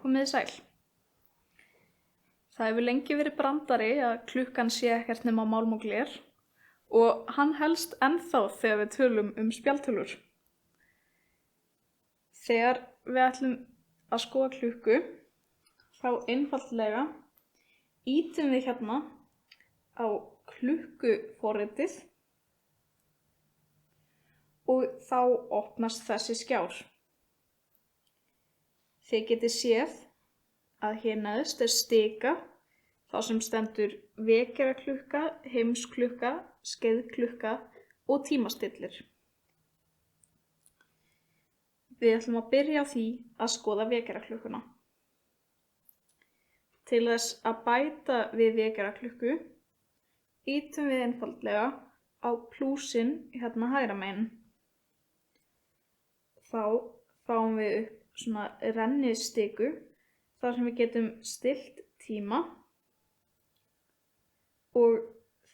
Komiði sæl. Það hefur lengi verið brandari að klukkan sé ekkert nema málm og gler og hann helst ennþá þegar við tölum spjaldtölvur. Þegar við ætlum að skoða klukku, þá einfaldlega ýtum við hérna á klukkuforritið og þá opnast þessi skjár. Þið getið séð að hér neðst stika, þá sem stendur vekjaraklukka, heimsklukka, skeiðklukka og tímastillir. Við ætlum að byrja á því að skoða vekjaraklukkuna. Til þess að bæta við vekjaraklukku, ýtum við einfaldlega á plúsinn hérna hægra megin. Þá fáum við upp svona rennistiku þar sem við getum stillt tíma og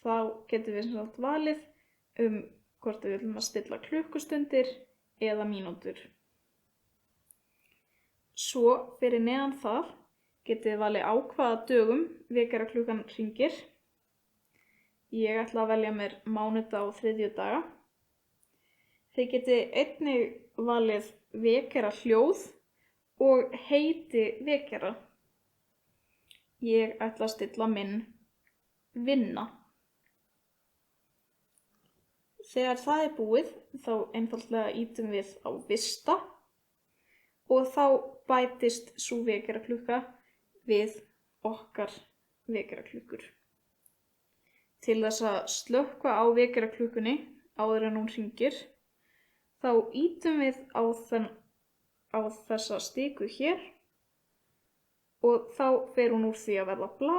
þá getum við valið hvort við viljum að stilla klukkustundir eða mínútur. Svo fyrir neðan það getið þið valið á hvaða dögum vekjaraklukkan hringir. Ég ætla að velja mér mánudag og þriðjudaga. Þið getið einnig valið vekjarahljóð og heiti vekjara. Ég ætla að stilla minn vinna. Þegar það er búið, þá einfaldlega ýtum við á vista og þá bætist sú vekjaraklukka við okkar vekjaraklukkur. Til þess að slökkva á vekjaraklukkunni áður en hún hringir, þá ýtum við á þessa stiku hér og þá fer hún úr því að verða blá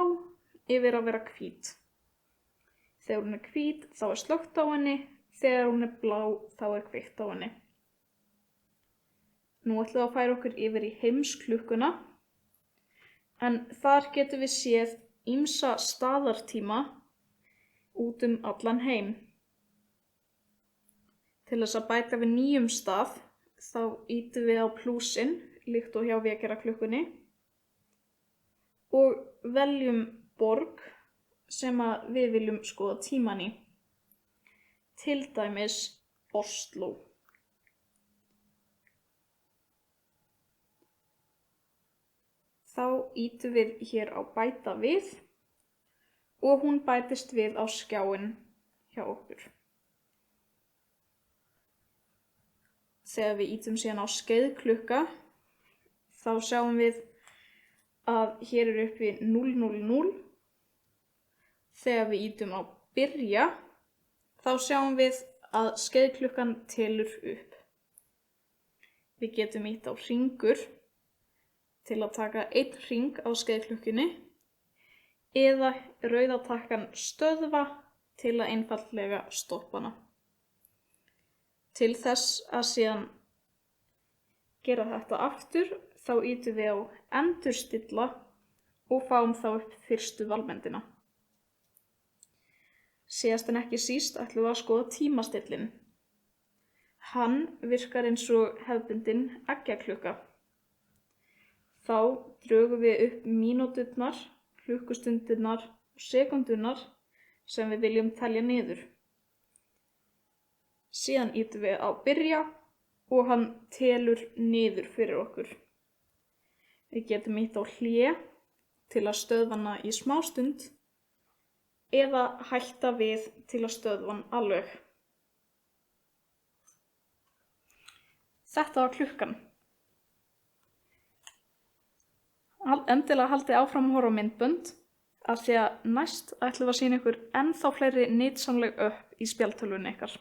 yfir að vera hvít. Þegar hún er hvít þá er slökkt á henni, þegar hún er blá þá er kveikt á henni. Nú ætlum við að færa okkur yfir í heimsklukkuna, en þar getum við séð ýmsa staðartíma út allan heim. Til þess að bæta við nýjum stað, þá ýtum við á plúsinn, líkt og hjá vekjaraklukkunni, og veljum borg sem við viljum skoða tíman í, til dæmis Osló. Þá ýtum við hér á bæta við og hún bætist við á skjáinn hjá okkur. Þegar við ýtum síðan á skeiðklukka, þá sjáum við að hér er uppi 000. Þegar við ýtum á byrja, þá sjáum við að skeiðklukkan telur upp. Við getum ýtt á hringur til að taka einn hring á skeiðklukkunni eða rauða takkan stöðva til að einfaldlega stoppa hana. Til þess að síðan gera þetta aftur, þá ýtum við á endurstilla og fáum þá upp fyrstu valmyndina. Síðast en ekki síst ætlum við að skoða tímastillinn. Hann virkar eins og hefðbundin eggjaklukka. Þá drögum við upp mínúturnar, klukkustundirnar og sekúndurnar sem við viljum telja niður. Síðan ýtum við á byrja og hann telur niður fyrir okkur. Við getum ýtt á hlé til að stöðva hana í smástund eða hætta við til að stöðva hann alveg. Þetta var klukkan. Endilega haldið áfram að horfa á myndbönd af því að næst ætlum við að sýna ykkur ennþá fleiri nytsamleg upp í spjaldtölvunni ykkar.